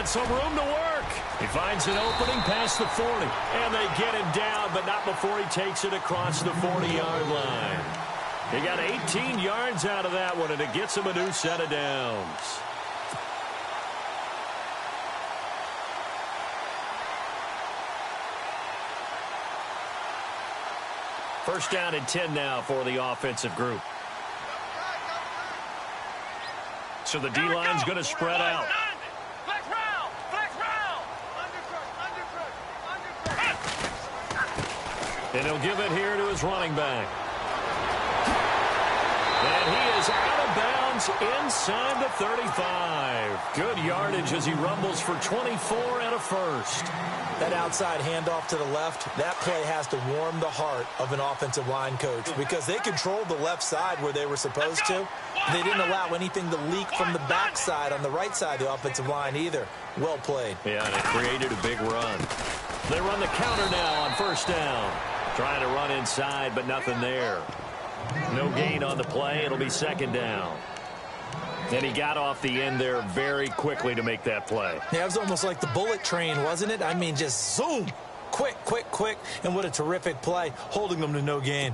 got some room to work. He finds an opening past the 40. And they get him down, but not before he takes it across the 40-yard line. He got 18 yards out of that one, and it gets him a new set of downs. First down and 10 now for the offensive group. So the D-line's going to spread out. And he'll give it here to his running back. And he is out of bounds inside the 35. Good yardage as he rumbles for 24 and a first. That outside handoff to the left, that play has to warm the heart of an offensive line coach because they controlled the left side where they were supposed to. They didn't allow anything to leak from the backside on the right side of the offensive line either. Well played. Yeah, and it created a big run. They run the counter now on first down. Trying to run inside, but nothing there. No gain on the play. It'll be second down. And he got off the end there very quickly to make that play. Yeah, it was almost like the bullet train, wasn't it? I mean, just zoom. Quick, quick, quick. And what a terrific play, holding them to no gain.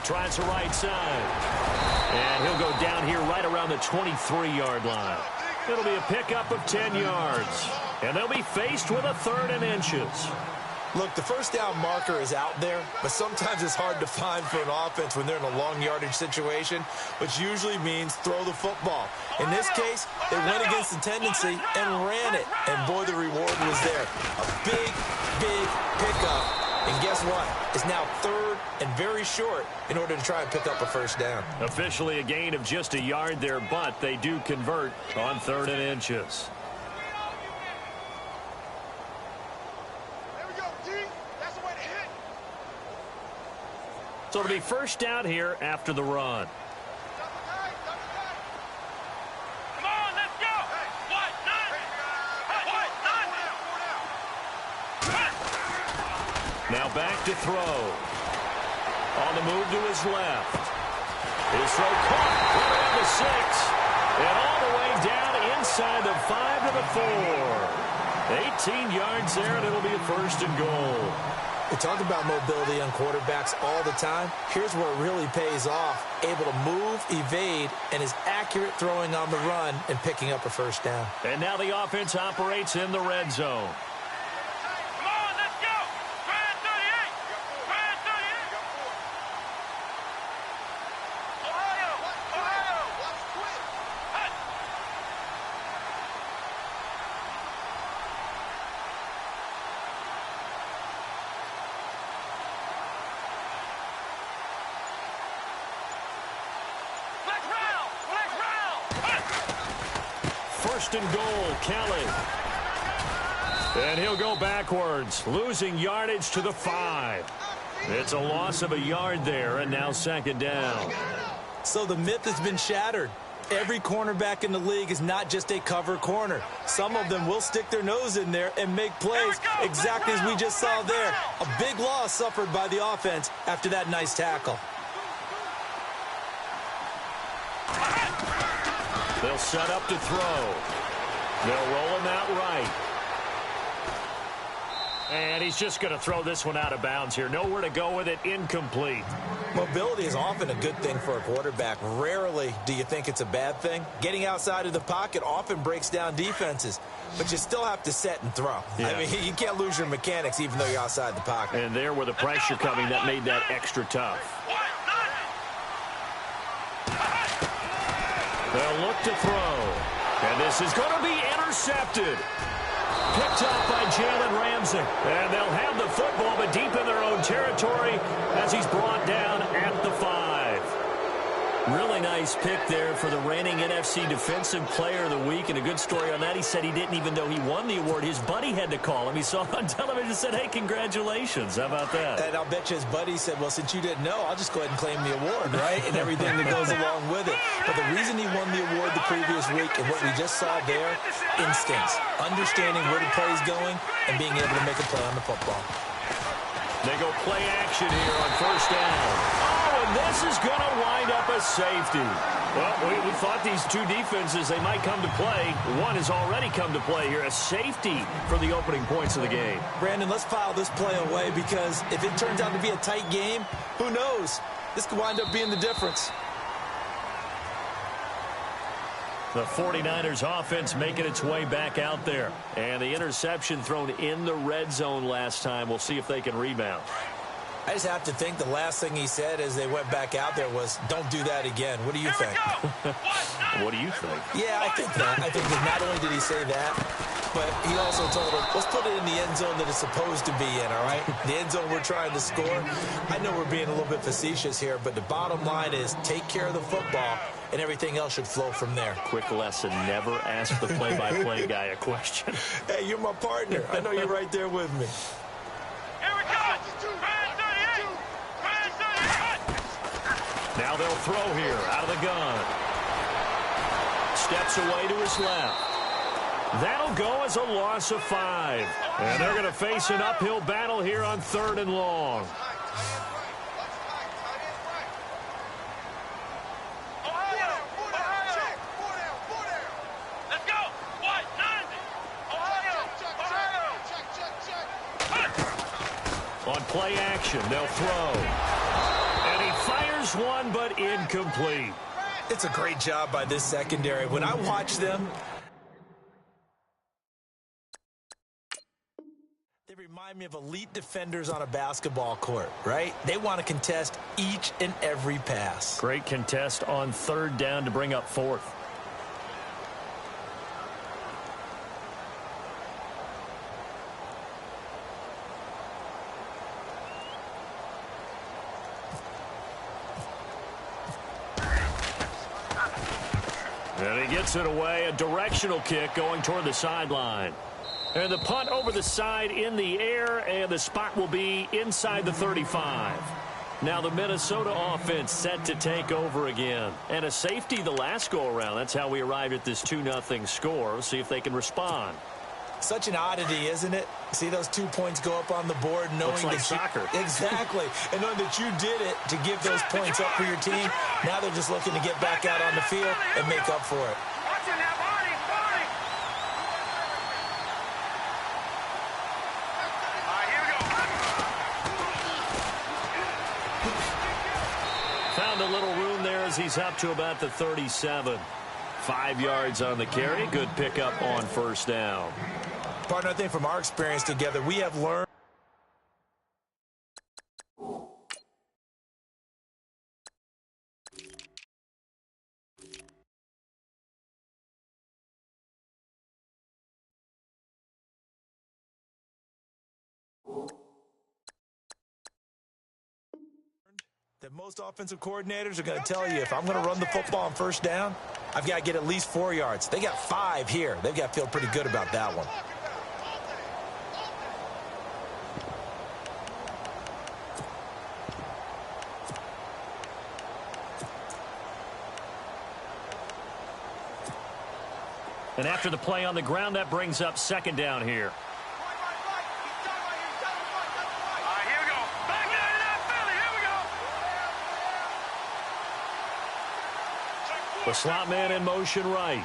Tries the right side. And he'll go down here right around the 23-yard line. It'll be a pickup of 10 yards. And they'll be faced with a 3rd and inches. Look, the first down marker is out there, but sometimes it's hard to find for an offense when they're in a long yardage situation, which usually means throw the football. In this case, they went against the tendency and ran it. And boy, the reward was there. A big, big pickup. And guess what? It's now 3rd and very short in order to try and pick up a first down. Officially a gain of just a yard there, but they do convert on 3rd and inches. There we go, T. That's the way to hit. So it'll be first down here after the run. Now back to throw. On the move to his left. His throw caught around the 6. And all the way down inside the 5 to the 4. 18 yards there, and it'll be a 1st and goal. We talk about mobility on quarterbacks all the time. Here's where it really pays off. Able to move, evade, and is accurate throwing on the run and picking up a first down. And now the offense operates in the red zone. First and goal, Kelly. And he'll go backwards, losing yardage to the 5. It's a loss of a yard there, and now second down. So the myth has been shattered. Every cornerback in the league is not just a cover corner. Some of them will stick their nose in there and make plays exactly as we just saw there. A big loss suffered by the offense after that nice tackle. They'll set up to throw. They'll roll him out right. And he's just going to throw this one out of bounds here. Nowhere to go with it. Incomplete. Mobility is often a good thing for a quarterback. Rarely do you think it's a bad thing. Getting outside of the pocket often breaks down defenses. But you still have to set and throw. Yeah. I mean, you can't lose your mechanics even though you're outside the pocket. And there with the pressure coming, that made that extra tough. They'll look to throw. And this is going to be intercepted. Picked up by Jalen Ramsey. And they'll have the football, but deep in their own territory as he's brought down at the 5. Really nice pick there for the reigning NFC Defensive Player of the Week. And a good story on that. He said he didn't even know he won the award. His buddy had to call him. He saw it on television and said, hey, congratulations. How about that? And I'll bet you his buddy said, well, since you didn't know, I'll just go ahead and claim the award, right? And everything that goes along with it. But the reason he won the award the previous week and what we just saw there, instincts, understanding where the play is going and being able to make a play on the football. They go play action here on first down. Oh, and this is going to wind up a safety. Well, we thought these two defenses, they might come to play. One has already come to play here, a safety for the opening points of the game. Brandon, let's file this play away because if it turns out to be a tight game, who knows? This could wind up being the difference. The 49ers offense making its way back out there. And the interception thrown in the red zone last time. We'll see if they can rebound. I just have to think the last thing he said as they went back out there was, don't do that again. What do you think? What do you think? Yeah, I think that. I think that not only did he say that, but he also told him, let's put it in the end zone that it's supposed to be in, all right? The end zone we're trying to score. I know we're being a little bit facetious here, but the bottom line is take care of the football, and everything else should flow from there. Quick lesson, never ask the play-by-play guy a question. Hey, you're my partner. I know you're right there with me. Here we go. Now they'll throw here out of the gun. Steps away to his left. That'll go as a loss of 5. And they're going to face an uphill battle here on 3rd and long. On play action, they'll throw. And he fires one, but incomplete. It's a great job by this secondary. When I watch them, they remind me of elite defenders on a basketball court, right? They want to contest each and every pass. Great contest on 3rd down to bring up 4th. And he gets it away, a directional kick going toward the sideline. And the punt over the side in the air, and the spot will be inside the 35. Now the Minnesota offense set to take over again. And a safety the last go-around. That's how we arrived at this 2-0 score. See if they can respond. Such an oddity, isn't it? See those 2 points go up on the board knowing Looks like that soccer. Exactly. And knowing that you did it to give those points up for your team. Now they're just looking to get back out on the field and make up for it. Found a little room there as he's up to about the 37. 5 yards on the carry. Good pickup on 1st down. Partner, I think from our experience together, we have learned that most offensive coordinators are going to tell you, if I'm going to run the football on 1st down, I've got to get at least 4 yards. They got 5 here. They've got to feel pretty good about that one. And after the play on the ground, that brings up 2nd down here. The slot man in motion right.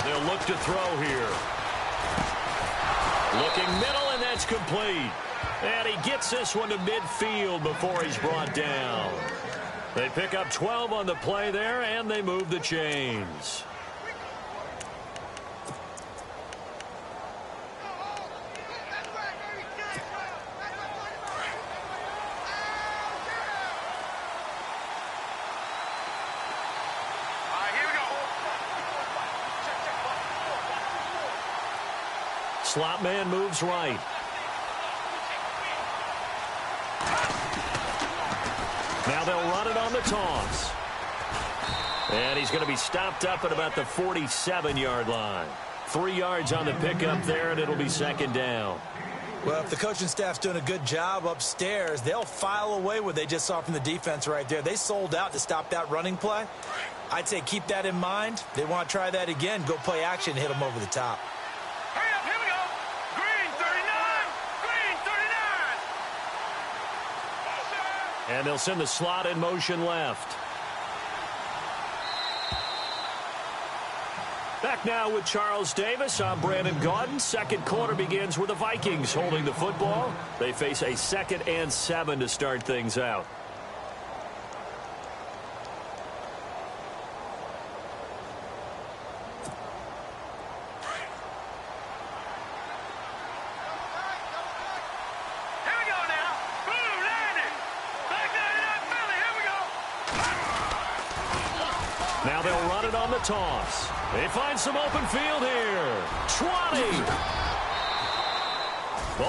They'll look to throw here. Looking middle, and that's complete. And he gets this one to midfield before he's brought down. They pick up 12 on the play there, and they move the chains. Slot man moves right. they'll run it on the toss. And he's going to be stopped up at about the 47-yard line. 3 yards on the pickup there, and it'll be second down. Well, if the coaching staff's doing a good job upstairs, they'll file away what they just saw from the defense right there. They sold out to stop that running play. I'd say keep that in mind. They want to try that again. Go play action and hit them over the top. Hurry up, here we go. Green 39. Green 39. And they'll send the slot in motion left. Back now with Charles Davis. I'm Brandon Gaudin. Second quarter begins with the Vikings holding the football. They face a 2nd and 7 to start things out. Here we go now. Boom, landing. Back 99 Philly. Here we go. Now they'll run it on the toss. They find some open field here. 20.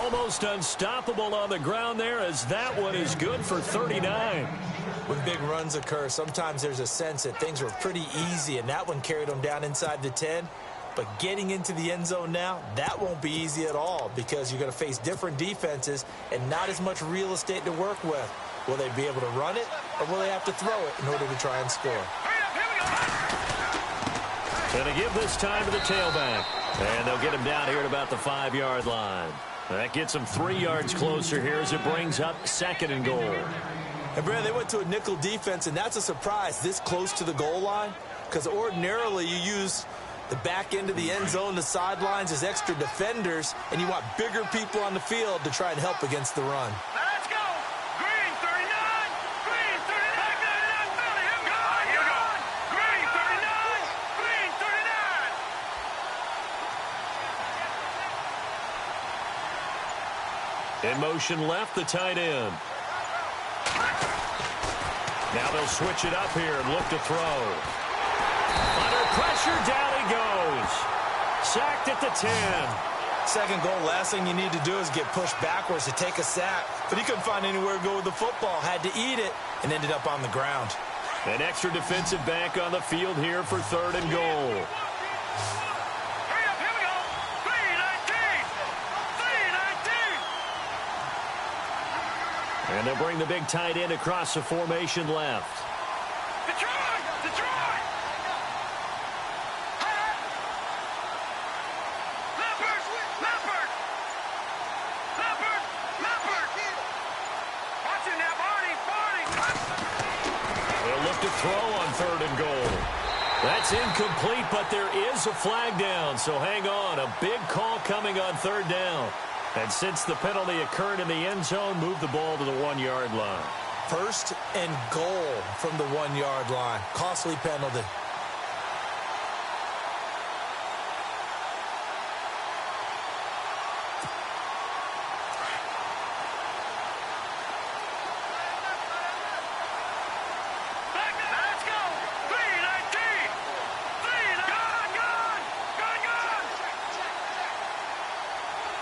Almost unstoppable on the ground there, as that one is good for 39. When big runs occur, sometimes there's a sense that things were pretty easy, and that one carried them down inside the 10. But getting into the end zone now, that won't be easy at all, because you're going to face different defenses and not as much real estate to work with. Will they be able to run it, or will they have to throw it in order to try and score? Hurry up, here we go. Going to give this time to the tailback. And they'll get him down here at about the 5-yard line. That gets him 3 yards closer here as it brings up 2nd and goal. And, Brad, they went to a nickel defense, and that's a surprise this close to the goal line, because ordinarily you use the back end of the end zone, the sidelines as extra defenders, and you want bigger people on the field to try and help against the run. Let's go. Green 39. Green 39. Back 99 Philly. Here we go. Here we go. Green 39. Green 39. In motion left, the tight end. Now they'll switch it up here and look to throw. Under pressure, down he goes. Sacked at the 10. Second goal, last thing you need to do is get pushed backwards to take a sack. But he couldn't find anywhere to go with the football. Had to eat it and ended up on the ground. An extra defensive back on the field here for 3rd and goal. Hurry up, here we go. 319. 319. And they'll bring the big tight end across the formation left. Detroit! Detroit! Leopard! Leopard! Leopard! Leopard! Watch it now, Barney! Barney! They'll look to throw on 3rd and goal. That's incomplete, but there is a flag down, so hang on. A big call coming on 3rd down. And since the penalty occurred in the end zone, move the ball to the 1-yard line. 1st and goal from the 1-yard line. Costly penalty. Let's go! 319! 319! Gone!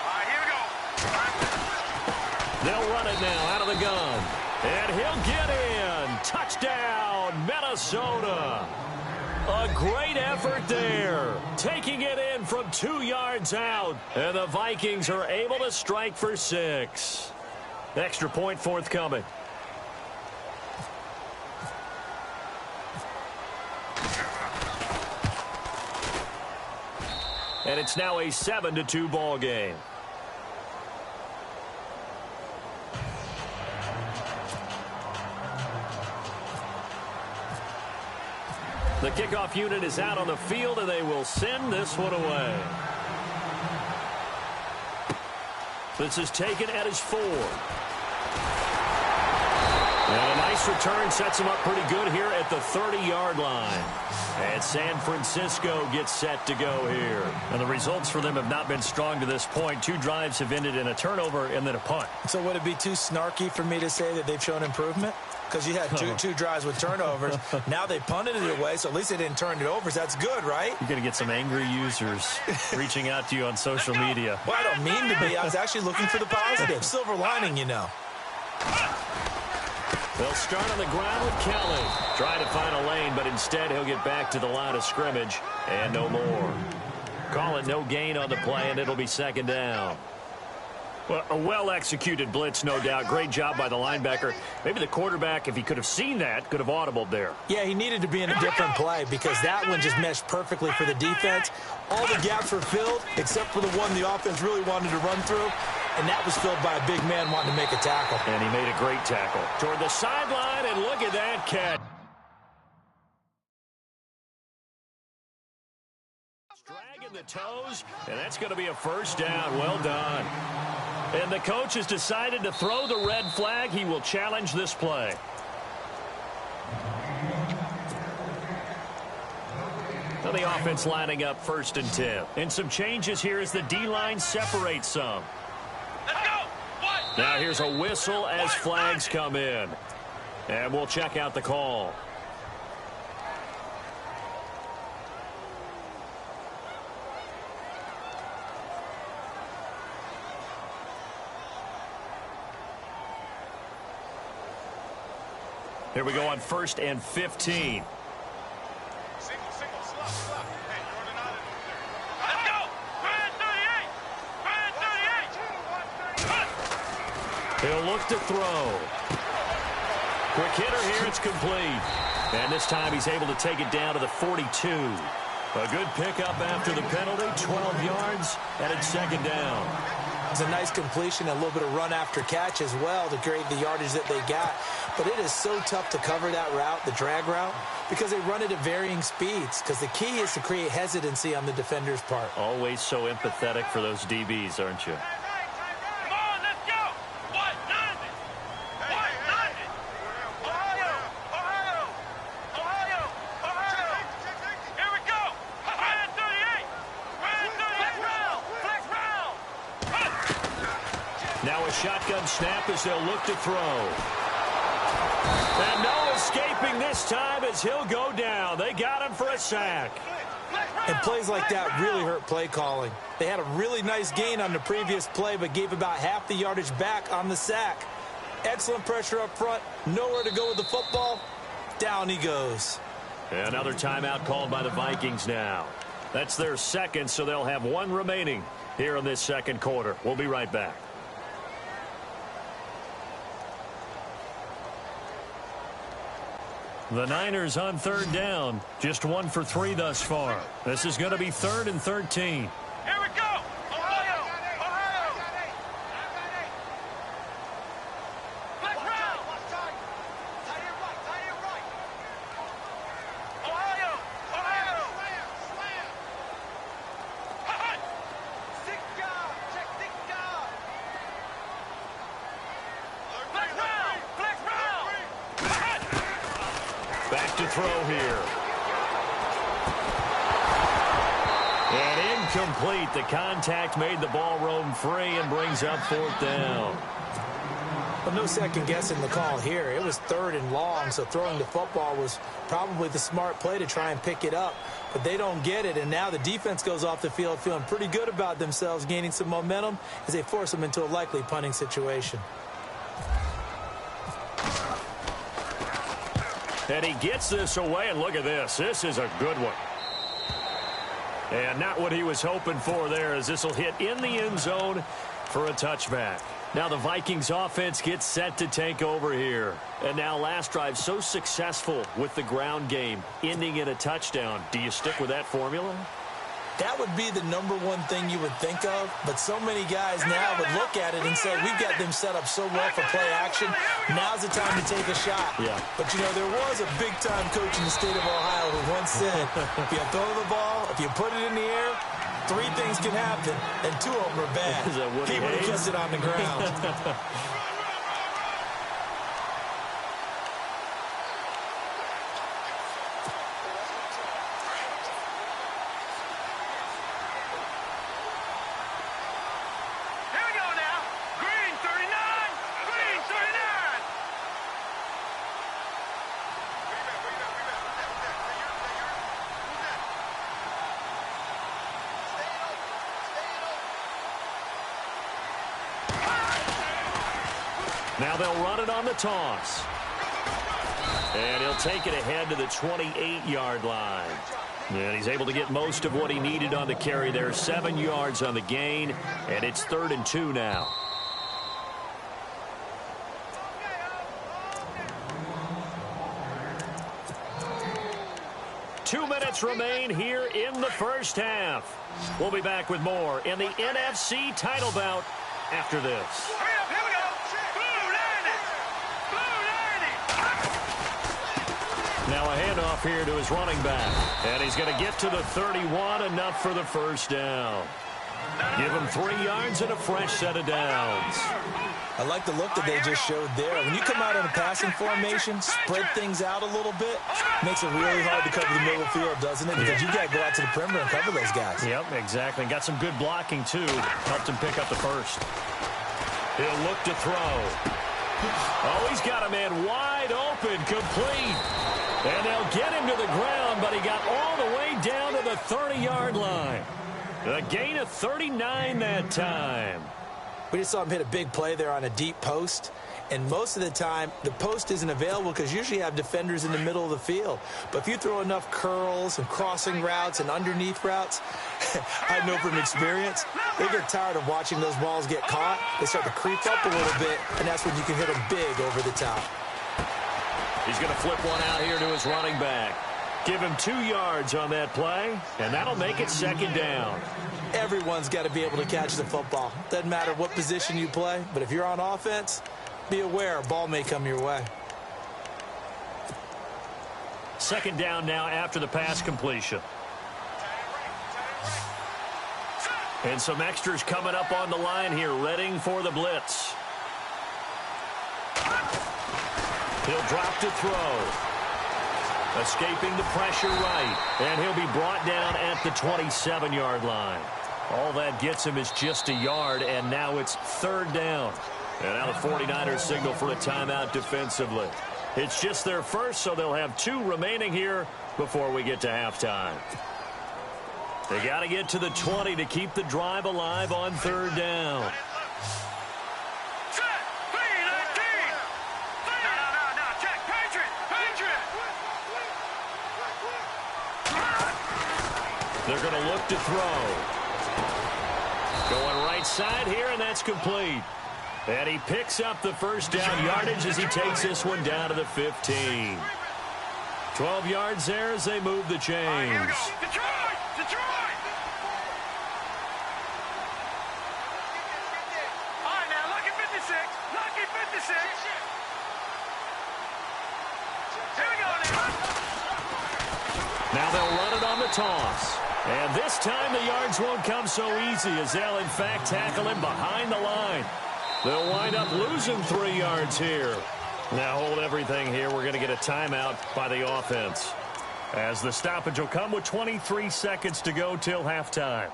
All right, here we go. They'll run it now out of the gun. And he'll get in. Touchdown, Minnesota. A great effort there. Taking it in from 2 yards out. And the Vikings are able to strike for 6. Extra point forthcoming. And it's now a 7-2 ball game. The kickoff unit is out on the field, and they will send this one away. This is taken at his 4. And a nice return sets him up pretty good here at the 30-yard line. And San Francisco gets set to go here. And the results for them have not been strong to this point. 2 drives have ended in a turnover and then a punt. So would it be too snarky for me to say that they've shown improvement? Because you had two drives with turnovers. Now they punted it away, so at least they didn't turn it over. So that's good, right? You're going to get some angry users reaching out to you on social media. Well, I don't mean to be. I was actually looking for the positive. Silver lining, you know. They'll start on the ground with Kelly. Trying to find a lane, but instead he'll get back to the line of scrimmage and no more. Call it no gain on the play, and it'll be second down. Well, a well-executed blitz, no doubt. Great job by the linebacker. Maybe the quarterback, if he could have seen that, could have audibled there. Yeah, he needed to be in a different play because that one just meshed perfectly for the defense. All the gaps were filled except for the one the offense really wanted to run through, and that was filled by a big man wanting to make a tackle. And he made a great tackle. Toward the sideline, and look at that catch. Dragging the toes, and that's going to be a first down. Well done. And the coach has decided to throw the red flag. He will challenge this play. Now the offense lining up 1st and 10. And some changes here as the D-line separates some. Let's go. Now here's a whistle as flags come in. And we'll check out the call. Here we go on 1st and 15. Single, slot. Hey, you're running out of there. Let's go. Red 38. He'll look to throw. Quick hitter here. It's complete. And this time he's able to take it down to the 42. A good pickup after the penalty. 12 yards, and it's second down. It's a nice completion, a little bit of run after catch as well to create the yardage that they got. But it is so tough to cover that route, the drag route, because they run it at varying speeds. Because the key is to create hesitancy on the defender's part. Always so empathetic for those DBs, aren't you? Come on, let's go. What? 90. Ohio. Here we go. Red 38. Flex round. Now a shotgun snap as they'll look to throw. And no escaping this time as he'll go down. They got him for a sack. And plays like that really hurt play calling. They had a really nice gain on the previous play, but gave about half the yardage back on the sack. Excellent pressure up front. Nowhere to go with the football. Down he goes. Another timeout called by the Vikings now. That's their second, so they'll have one remaining here in this second quarter. We'll be right back. The Niners on 3rd down. Just 1 for 3 thus far. This is going to be 3rd and 13. Here we go. Ohio. Flex round. Ohio. Flex round. Back to throw here. And incomplete. The contact made the ball roam free and brings up 4th down. Well, no second guessing the call here. It was 3rd and long, so throwing the football was probably the smart play to try and pick it up. But they don't get it, and now the defense goes off the field feeling pretty good about themselves, gaining some momentum as they force them into a likely punting situation. And he gets this away, and look at this. This is a good one. And not what he was hoping for there, as this will hit in the end zone for a touchback. Now the Vikings offense gets set to take over here. And now last drive so successful with the ground game, ending in a touchdown. Do you stick with that formula? That would be the #1 thing you would think of, but so many guys now would look at it and say, we've got them set up so well for play action, now's the time to take a shot. Yeah. But, you know, there was a big-time coach in the state of Ohio who once said, if you throw the ball, if you put it in the air, 3 things can happen, and 2 of them are bad. Is that Woody He would have Hayes? kept it on the ground. Now they'll run it on the toss. And he'll take it ahead to the 28-yard line. And he's able to get most of what he needed on the carry there. 7 yards on the gain, and it's 3rd and 2 now. Two minutes remain here in the first half. We'll be back with more in the NFC title bout after this. Hurry up, here we go. Blue 90. Now a handoff here to his running back. And he's going to get to the 31, enough for the first down. Give him 3 yards and a fresh set of downs. I like the look that they just showed there. When you come out in a passing formation, spread things out a little bit, makes it really hard to cover the middle of the field, doesn't it? Because you got to go out to the perimeter and cover those guys. Yep, exactly. Got some good blocking, too. Helped him pick up the first. He'll look to throw. Oh, he's got a man wide open, complete. And they'll get him to the ground, but he got all the way down to the 30-yard line. A gain of 39 that time. We just saw him hit a big play there on a deep post. And most of the time, the post isn't available because usually you have defenders in the middle of the field. But if you throw enough curls and crossing routes and underneath routes, I know from experience, they get tired of watching those balls get caught. They start to creep up a little bit, and that's when you can hit them big over the top. He's going to flip one out here to his running back. Give him 2 yards on that play, and that'll make it 2nd down. Everyone's got to be able to catch the football. Doesn't matter what position you play, but if you're on offense, be aware a ball may come your way. 2nd down now after the pass completion. And some extras coming up on the line here, readying for the blitz. He'll drop to throw. Escaping the pressure right. And he'll be brought down at the 27-yard line. All that gets him is just a yard, and now it's 3rd down. And now the 49ers signal for a timeout defensively. It's just their first, so they'll have 2 remaining here before we get to halftime. They got to get to the 20 to keep the drive alive on 3rd down. They're going to look to throw. Going right side here, and that's complete. And he picks up the first down yardage as he takes this one down to the 15. 12 yards there as they move the chains. All right, here we go. Detroit! Detroit! All right, now, lucky 56. Lucky 56. Here we go now. Now they'll run it on the toss. And this time the yards won't come so easy as they'll, in fact, tackle him behind the line. They'll wind up losing 3 yards here. Now hold everything here. We're going to get a timeout by the offense, as the stoppage will come with 23 seconds to go till halftime.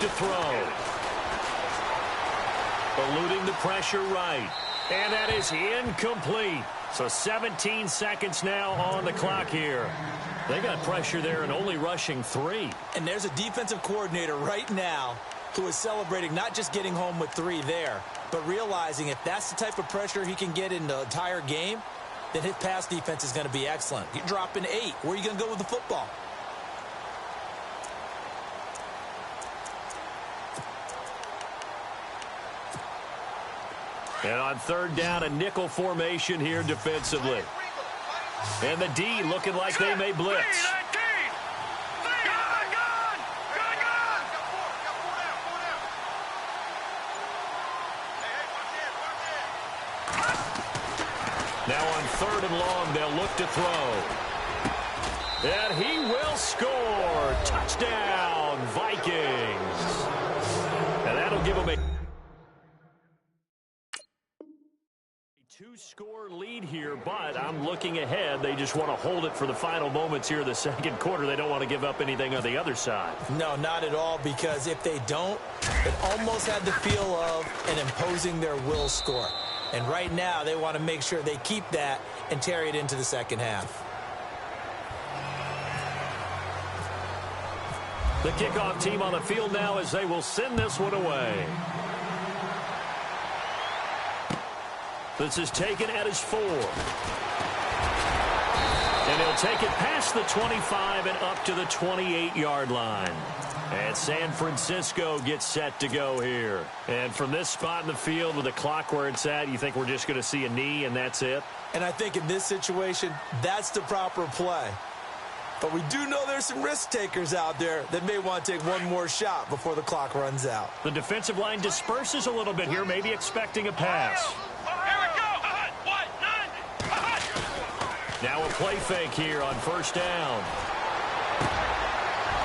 To throw. Eluding the pressure right. And that is incomplete. So 17 seconds now on the clock here. They got pressure there and only rushing 3. And there's a defensive coordinator right now who is celebrating not just getting home with 3 there, but realizing if that's the type of pressure he can get in the entire game, then his pass defense is going to be excellent. You're dropping 8. Where are you going to go with the football? And on 3rd down, a nickel formation here defensively. And the D looking like they may blitz. Now on 3rd and long, they'll look to throw. And he will score. Touchdown, Vikings. And that'll give them a two-score lead here, but I'm looking ahead. They just want to hold it for the final moments here of the second quarter. They don't want to give up anything on the other side. No, not at all, because if they don't, it almost had the feel of an imposing their will score. And right now, they want to make sure they keep that and carry it into the second half. The kickoff team on the field now as they will send this one away. This is taken at his 4. And he'll take it past the 25 and up to the 28-yard line. And San Francisco gets set to go here. And from this spot in the field with the clock where it's at, you think we're just going to see a knee and that's it? And I think in this situation, that's the proper play. But we do know there's some risk takers out there that may want to take one more shot before the clock runs out. The defensive line disperses a little bit here, maybe expecting a pass. Now a play fake here on first down.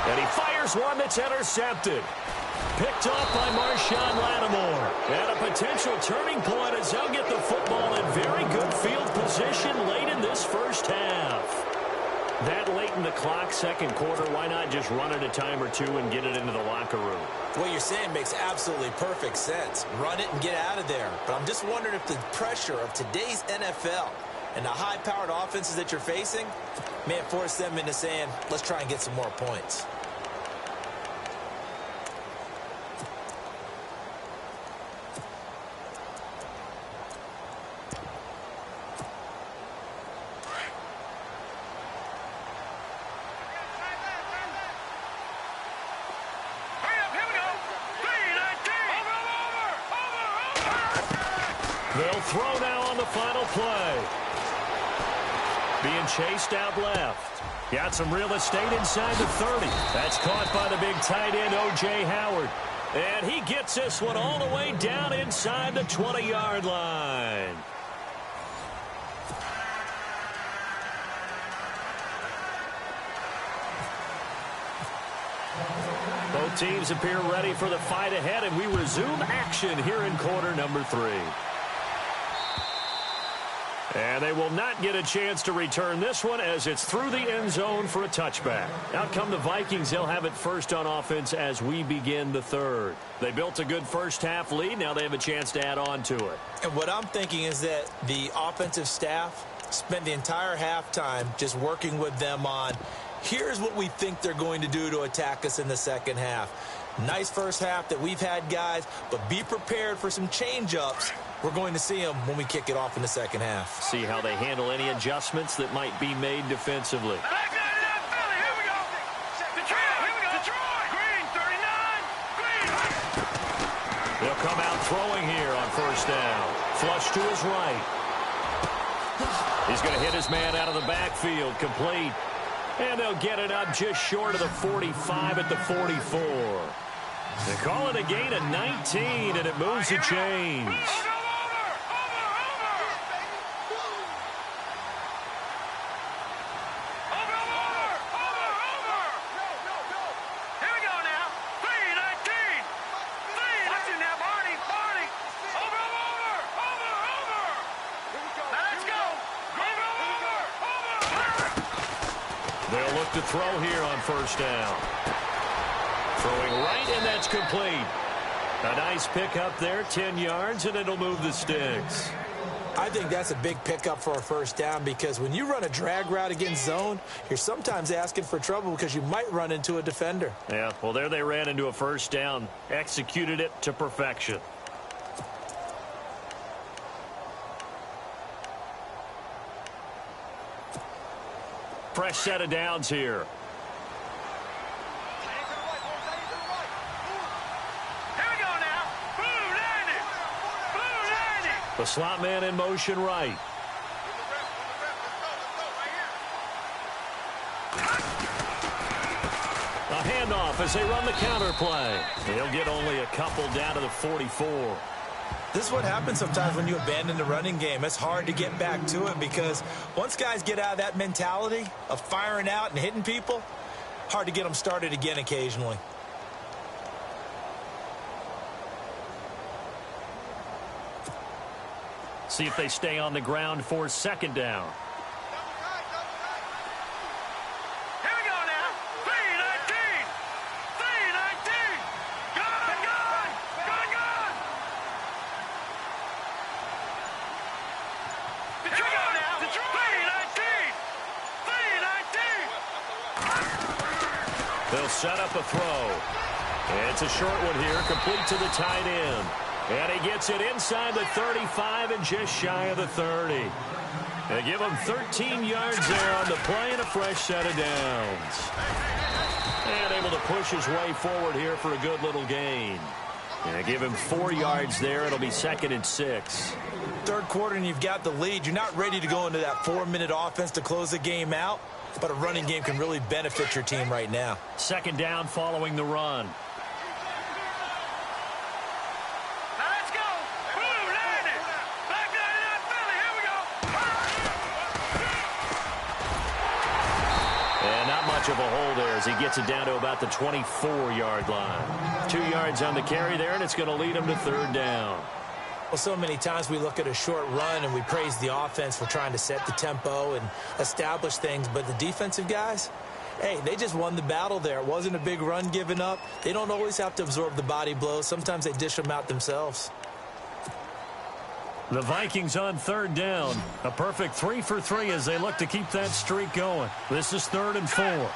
And he fires one that's intercepted. Picked off by Marshawn Lattimore. And a potential turning point as they'll get the football in very good field position late in this first half. That late in the clock, second quarter, why not just run it a time or two and get it into the locker room? What you're saying makes absolutely perfect sense. Run it and get out of there. But I'm just wondering if the pressure of today's NFL and the high-powered offenses that you're facing may have forced them into saying, let's try and get some more points. They'll throw now on the final play. Being chased out left. Got some real estate inside the 30. That's caught by the big tight end, O.J. Howard. And he gets this one all the way down inside the 20-yard line. Both teams appear ready for the fight ahead, and we resume action here in quarter number 3. And they will not get a chance to return this one as it's through the end zone for a touchback. Out come the Vikings. They'll have it first on offense as we begin the third. They built a good first half lead. Now they have a chance to add on to it. And what I'm thinking is that the offensive staff spent the entire halftime just working with them on, here's what we think they're going to do to attack us in the second half. Nice first half that we've had, guys, but be prepared for some change-ups. We're going to see them when we kick it off in the second half. See how they handle any adjustments that might be made defensively. They'll come out throwing here on first down. Flush to his right. He's going to hit his man out of the backfield, complete. And they'll get it up just short of the 45 at the 44. They call it a gain of 19, and it moves the chains. They'll look to throw here on first down. Throwing right, and that's complete. A nice pickup there, 10 yards, and it'll move the sticks. I think that's a big pickup for a first down because when you run a drag route against zone, you're sometimes asking for trouble because you might run into a defender. Yeah, well, there they ran into a first down. Executed it to perfection. Fresh set of downs here. The slot man in motion right. A handoff as they run the counter play. They'll get only a couple down to the 44. This is what happens sometimes when you abandon the running game. It's hard to get back to it because once guys get out of that mentality of firing out and hitting people, hard to get them started again occasionally. See if they stay on the ground for second down. Here we go now. 3-19. 3-19. Gone. Here we go now. 3-19. 3-19. They'll set up a throw. It's a short one here, complete to the tight end. And he gets it inside the 35 and just shy of the 30. They give him 13 yards there on the play and a fresh set of downs. And able to push his way forward here for a good little gain. And they give him 4 yards there. It'll be 2nd and 6. Third quarter and you've got the lead. You're not ready to go into that 4-minute offense to close the game out, but a running game can really benefit your team right now. Second down following the run. Now let's go. Blue landed. Back 99 Philly. Here we go. And not much of a hole there as he gets it down to about the 24-yard line. 2 yards on the carry there, and it's going to lead him to third down. Well, so many times we look at a short run and we praise the offense for trying to set the tempo and establish things, but the defensive guys, hey, they just won the battle there. It wasn't a big run given up. They don't always have to absorb the body blows. Sometimes they dish them out themselves. The Vikings on third down. A perfect 3 for 3 as they look to keep that streak going. This is 3rd and 4. 3-19.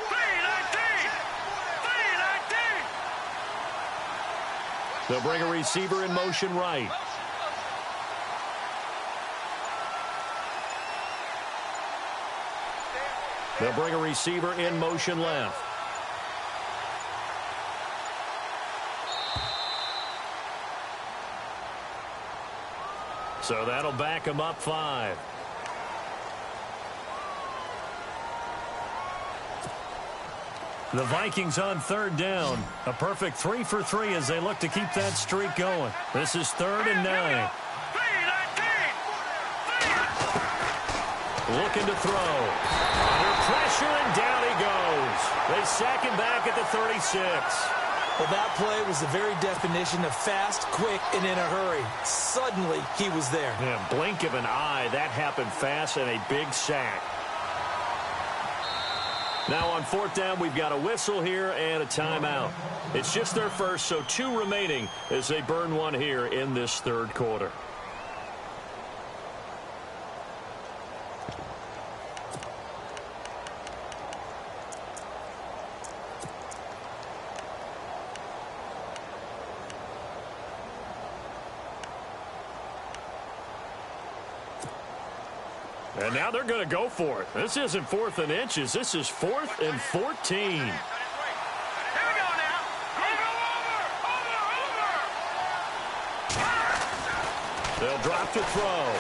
3-19. They'll bring a receiver in motion right. They'll bring a receiver in motion left. So that'll back him up 5. The Vikings on third down. A perfect 3 for 3 as they look to keep that streak going. This is 3rd and 9. 3-19. Looking to throw. Under pressure, and down he goes. They sack him back at the 36. Well, that play was the very definition of fast, quick, and in a hurry. Suddenly, he was there. Yeah, blink of an eye. That happened fast and a big sack. Now on 4th down, we've got a whistle here and a timeout. It's just their first, so 2 remaining as they burn one here in this third quarter. And now they're going to go for it. This isn't 4th and inches. This is 4th and 14. Here we go now. Over. They'll drop to throw.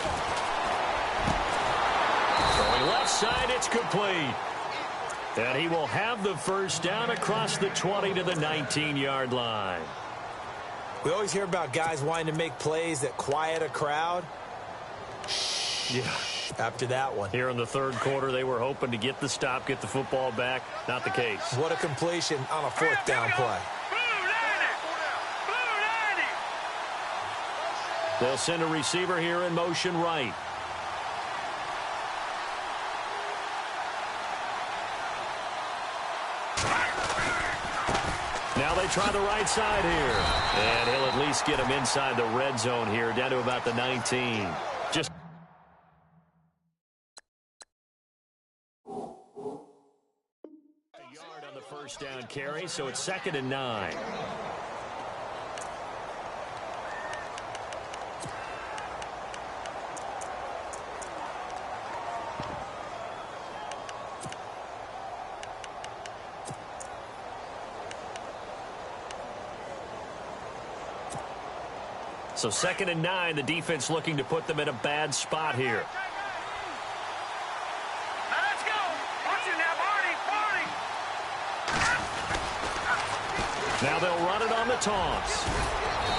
Throwing left side, it's complete. And he will have the first down across the 20 to the 19-yard line. We always hear about guys wanting to make plays that quiet a crowd. Yeah. After that one. Here in the third quarter, they were hoping to get the stop, get the football back. Not the case. What a completion on a 4th down play. Blue landed. Blue landed. They'll send a receiver here in motion right. Now they try the right side here. And he'll at least get him inside the red zone here, down to about the 19. Just a yard on the first down carry, so it's 2nd and 9. So 2nd and 9, the defense looking to put them in a bad spot here. Now let's go. Watch it now, Barney. Now they'll run it on the toss.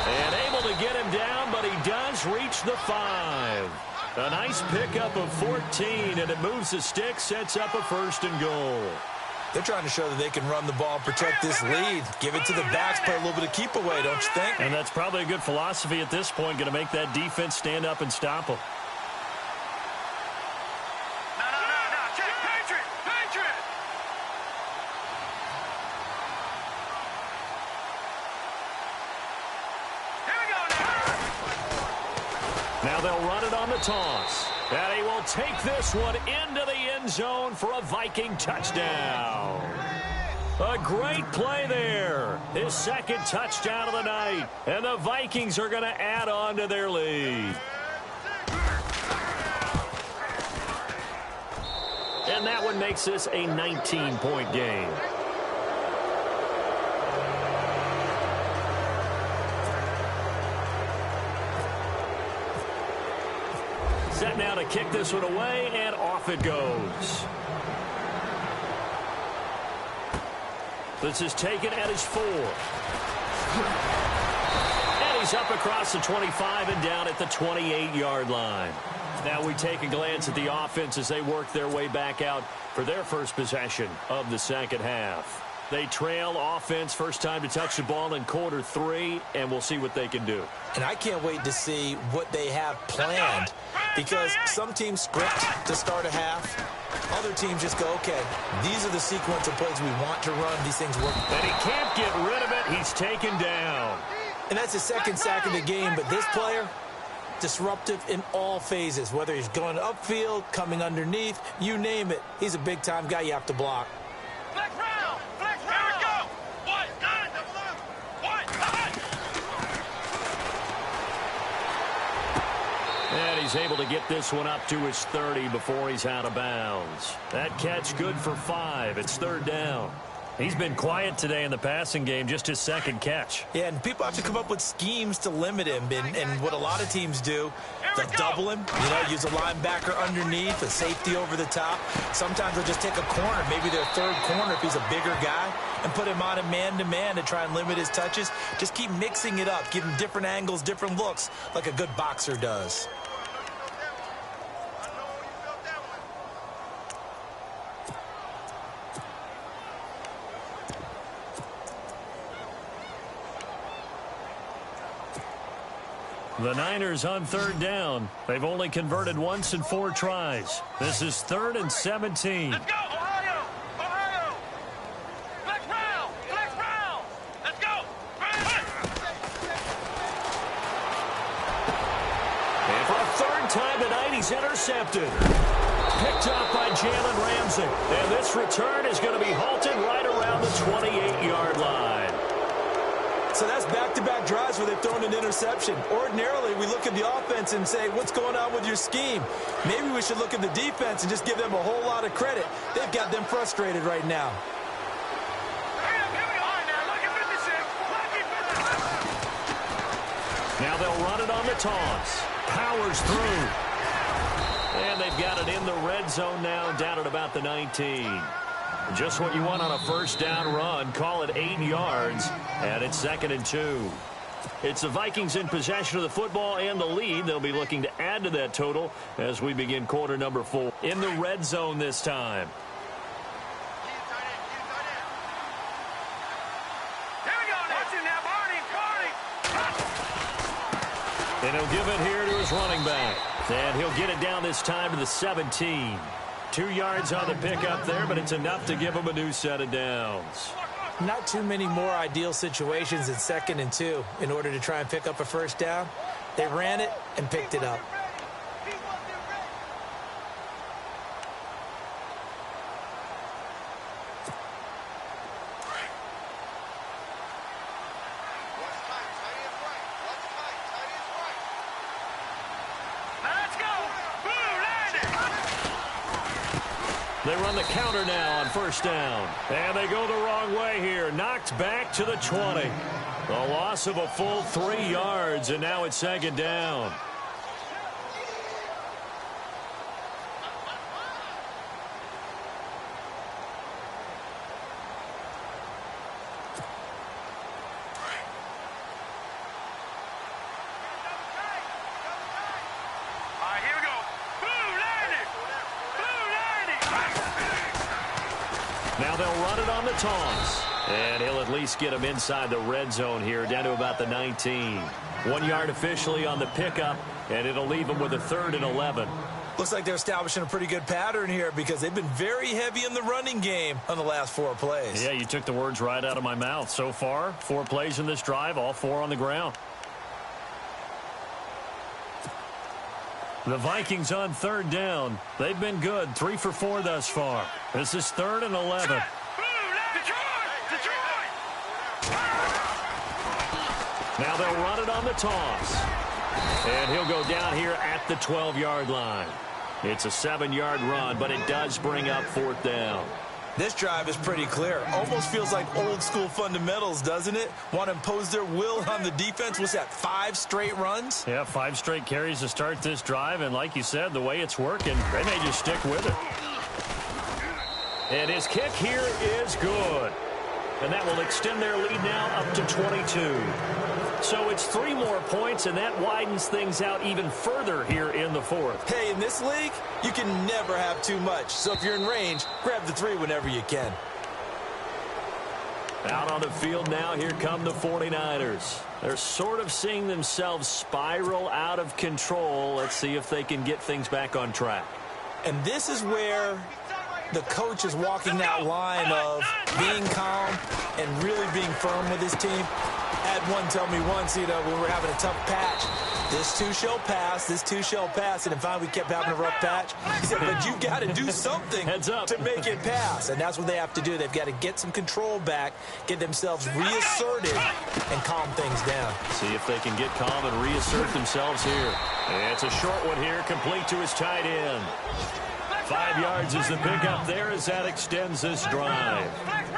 And able to get him down, but he does reach the 5. A nice pickup of 14, and it moves the stick, sets up a 1st and goal. They're trying to show that they can run the ball and protect this lead. Give it to the backs, play a little bit of keep away, don't you think? And that's probably a good philosophy at this point, going to make that defense stand up and stop them. Now they'll run it on the toss. And he will take this one into the end zone for a Viking touchdown. A great play there. His second touchdown of the night. And the Vikings are going to add on to their lead. And that one makes this a 19-point game. Set now to kick this one away, and off it goes. This is taken at his 4. And he's up across the 25 and down at the 28-yard line. Now we take a glance at the offense as they work their way back out for their first possession of the second half. They trail offense first time to touch the ball in quarter 3, and we'll see what they can do. And I can't wait to see what they have planned, because some teams script to start a half. Other teams just go, okay, these are the sequence of plays we want to run. These things work. And he can't get rid of it. He's taken down. And that's his second sack of the game, but this player, disruptive in all phases, whether he's going upfield, coming underneath, you name it. He's a big-time guy you have to block. Flex round! Flex round! Here we go! One, done! One, done! And he's able to get this one up to his 30 before he's out of bounds. That catch good for 5. It's third down. He's been quiet today in the passing game, just his second catch. Yeah, and people have to come up with schemes to limit him. And what a lot of teams do, they'll double him, use a linebacker underneath, a safety over the top. Sometimes they'll just take a corner, maybe their third corner if he's a bigger guy, and put him on a man-to-man to try and limit his touches. Just keep mixing it up, give him different angles, different looks, like a good boxer does. The Niners on third down. They've only converted once in 4 tries. This is 3rd and 17. Let's go, Ohio! Ohio! Flex round! Flex round! Let's go! And for a third time tonight, he's intercepted. Picked up by Jalen Ramsey. And this return is going to be halted right around the 28-yard line. So that's back-to-back drives where they've thrown an interception. Ordinarily, we look at the offense and say, what's going on with your scheme? Maybe we should look at the defense and just give them a whole lot of credit. They've got them frustrated right now. Now they'll run it on the toss. Powers through. And they've got it in the red zone now, down at about the 19. Just what you want on a first down run. Call it 8 yards, and it's 2nd and 2. It's the Vikings in possession of the football and the lead. They'll be looking to add to that total as we begin quarter number 4. In the red zone this time. Here we go. Watch it now, Barney. And he'll give it here to his running back. And he'll get it down this time to the 17. 2 yards on the pickup there, but it's enough to give him a new set of downs. Not too many more ideal situations in 2nd and 2 in order to try and pick up a first down. They ran it and picked it up. Let's go. Boom, landed. They run the counter now on first down. And they go the wrong way here. Knocked back to the 20. A loss of a full 3 yards, and now it's 2nd down. All right, here we go. Boom, landed. Boom, landed. Now they'll run it on the toss. And he'll at least get him inside the red zone here, down to about the 19. 1 yard officially on the pickup, and it'll leave him with a 3rd and 11. Looks like they're establishing a pretty good pattern here because they've been very heavy in the running game on the last 4 plays. Yeah, you took the words right out of my mouth. So far, 4 plays in this drive, all 4 on the ground. The Vikings on third down. They've been good, 3 for 4 thus far. This is 3rd and 11. Now they'll run it on the toss. And he'll go down here at the 12-yard line. It's a 7-yard run, but it does bring up 4th down. This drive is pretty clear. Almost feels like old-school fundamentals, doesn't it? Want to impose their will on the defense. What's that, 5 straight runs? Yeah, 5 straight carries to start this drive. And like you said, the way it's working, they may just stick with it. And his kick here is good. And that will extend their lead now up to 22. So it's 3 more points, and that widens things out even further here in the 4th. Hey, in this league, you can never have too much. So if you're in range, grab the 3 whenever you can. Out on the field now, here come the 49ers. They're sort of seeing themselves spiral out of control. Let's see if they can get things back on track. And this is where the coach is walking that line of being calm and really being firm with his team. I had one tell me once, when we were having a tough patch, this too shall pass, this too shall pass, and then finally we kept having a rough patch. He said, but you've got to do something to make it pass, and that's what they have to do. They've got to get some control back, get themselves reasserted, and calm things down. See if they can get calm and reassert themselves here. And it's a short one here, complete to his tight end. 5 yards is the pickup there as that extends this drive.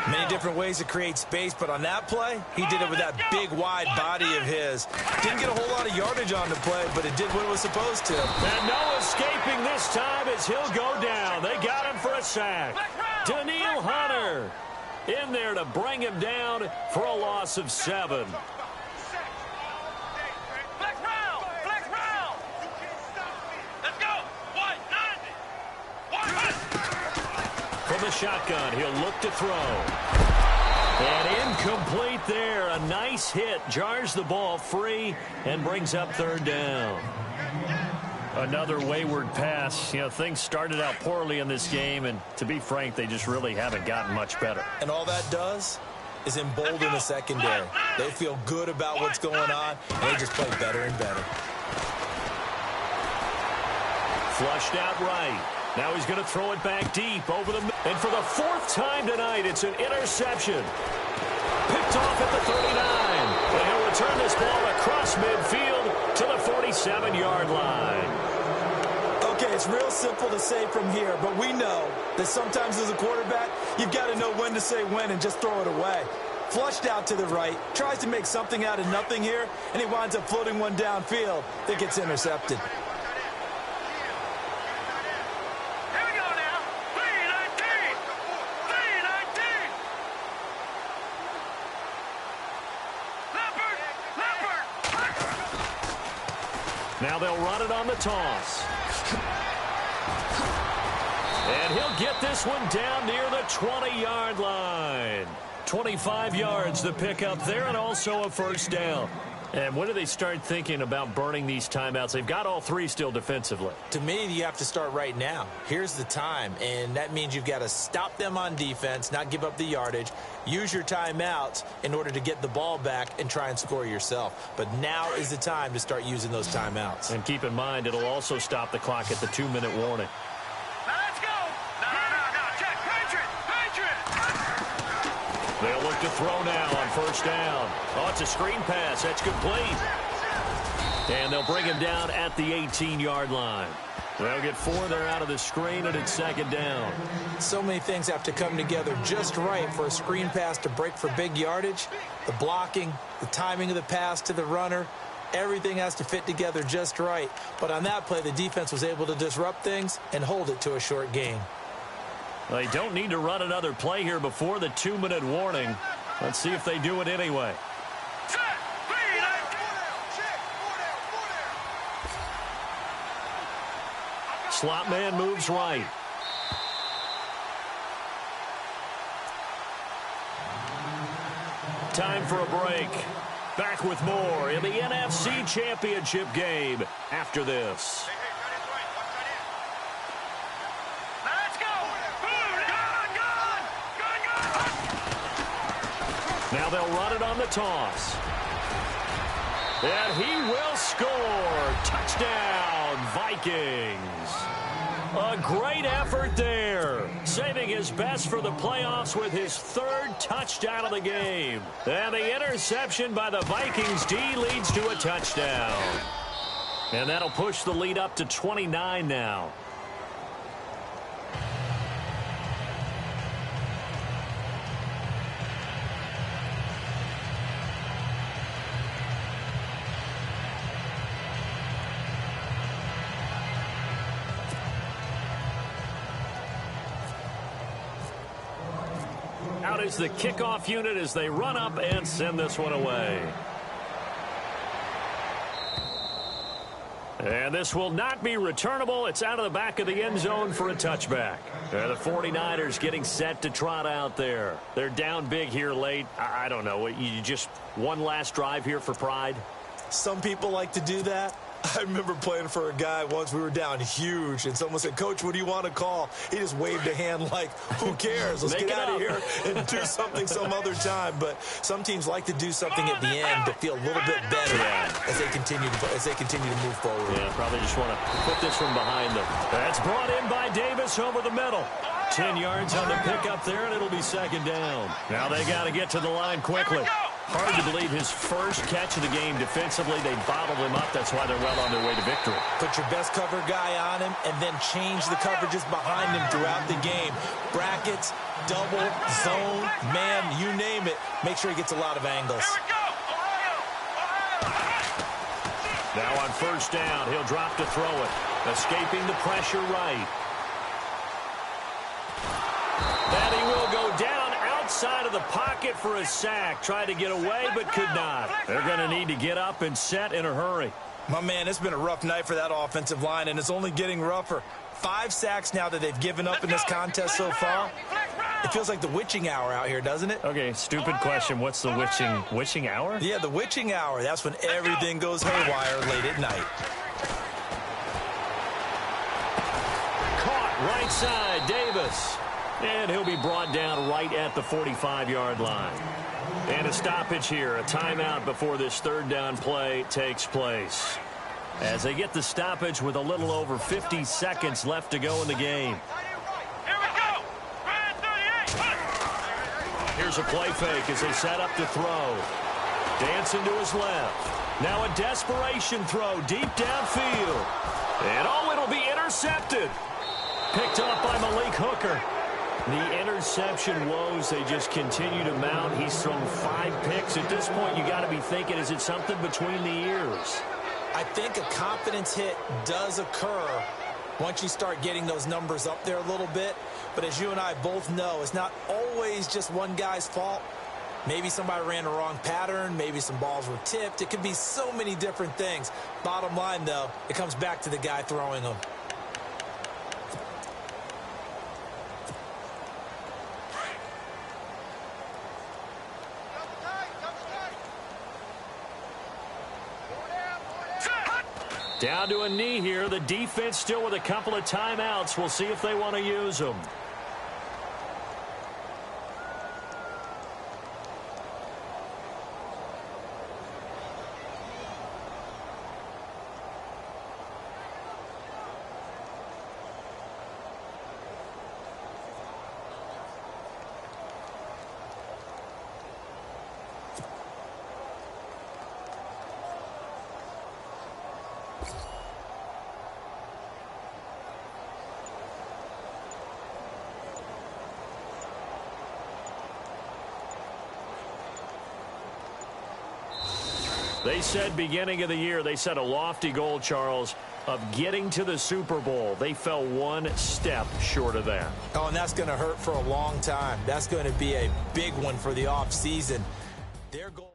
Many different ways to create space, but on that play, he did it with that big, wide body of his. Didn't get a whole lot of yardage on the play, but it did what it was supposed to. And no escaping this time as he'll go down. They got him for a sack. Danielle Hunter in there to bring him down for a loss of 7. From the shotgun, he'll look to throw. And incomplete there. A nice hit. Jars the ball free and brings up 3rd down. Another wayward pass. Things started out poorly in this game, and to be frank, they just really haven't gotten much better. And all that does is embolden the secondary. They feel good about what's going on, and they just play better and better. Flushed out right. Now he's going to throw it back deep over the... And for the 4th time tonight, it's an interception. Picked off at the 39. And he'll return this ball across midfield to the 47-yard line. Okay, it's real simple to say from here, but we know that sometimes as a quarterback, you've got to know when to say when and just throw it away. Flushed out to the right, tries to make something out of nothing here, and he winds up floating one downfield that gets intercepted. Now they'll run it on the toss. And he'll get this one down near the 20-yard line. 25 yards to pick up there, and also a 1st down. And when do they start thinking about burning these timeouts? They've got all 3 still defensively. To me, you have to start right now. Here's the time, and that means you've got to stop them on defense, not give up the yardage, use your timeouts in order to get the ball back and try and score yourself. But now is the time to start using those timeouts. And keep in mind, it'll also stop the clock at the 2-minute warning. Let's go. No. Check. Patriot. They'll look to throw now on 1st down. Oh, it's a screen pass. That's complete. And they'll bring him down at the 18-yard line. They'll get 4 there out of the screen, and it's 2nd down. So many things have to come together just right for a screen pass to break for big yardage. The blocking, the timing of the pass to the runner, everything has to fit together just right. But on that play, the defense was able to disrupt things and hold it to a short gain. They don't need to run another play here before the 2-minute warning. Let's see if they do it anyway. Slot man moves right. Time for a break. Back with more in the NFC Championship game after this. Now they'll run it on the toss. And he will score. Touchdown, Vikings. A great effort there. Saving his best for the playoffs with his third touchdown of the game. And the interception by the Vikings D leads to a touchdown. And that'll push the lead up to 29 now. Out is the kickoff unit as they run up and send this one away. And this will not be returnable. It's out of the back of the end zone for a touchback. The 49ers getting set to trot out there. They're down big here late. I don't know. You just one last drive here for pride? Some people like to do that. I remember playing for a guy once. We were down huge, and someone said, "Coach, what do you want to call?" He just waved a hand like, who cares? Let's get out of here and do something some other time. But some teams like to do something at the end to feel a little bit better as they continue to move forward. Yeah, probably just want to put this one behind them. That's brought in by Davis over the middle. 10 yards on the pickup there, and it'll be second down. Now they got to get to the line quickly. Hard to believe his first catch of the game defensively. They bottled him up. That's why they're well on their way to victory. Put your best cover guy on him and then change the coverages behind him throughout the game. Brackets, double, zone, man, you name it. Make sure he gets a lot of angles. Now on first down, he'll drop to throw it. Escaping the pressure right. And he will go down outside of the pocket for a sack. Tried to get away, but could not. They're going to need to get up and set in a hurry. My man, it's been a rough night for that offensive line, and it's only getting rougher. 5 sacks now that they've given up in this contest so far. It feels like the witching hour out here, doesn't it? Okay, stupid question. What's the witching hour? Yeah, the witching hour. That's when everything goes haywire late at night. Caught right side, Davis. And he'll be brought down right at the 45-yard line. And a stoppage here, a timeout before this third down play takes place. As they get the stoppage with a little over 50 seconds left to go in the game. Here we go. Here's a play fake as they set up to throw. Dancing to his left. Now a desperation throw deep downfield. And oh, it'll be intercepted. Picked up by Malik Hooker. The interception woes, they just continue to mount. He's thrown 5 picks. At this point, you got to be thinking, is it something between the ears? I think a confidence hit does occur once you start getting those numbers up there a little bit. But as you and I both know, it's not always just one guy's fault. Maybe somebody ran the wrong pattern. Maybe some balls were tipped. It could be so many different things. Bottom line, though, it comes back to the guy throwing them. Down to a knee here. The defense still with a couple of timeouts. We'll see if they want to use them. They said beginning of the year, they set a lofty goal, Charles, of getting to the Super Bowl. They fell one step short of that. Oh, and that's going to hurt for a long time. That's going to be a big one for the offseason. Their goal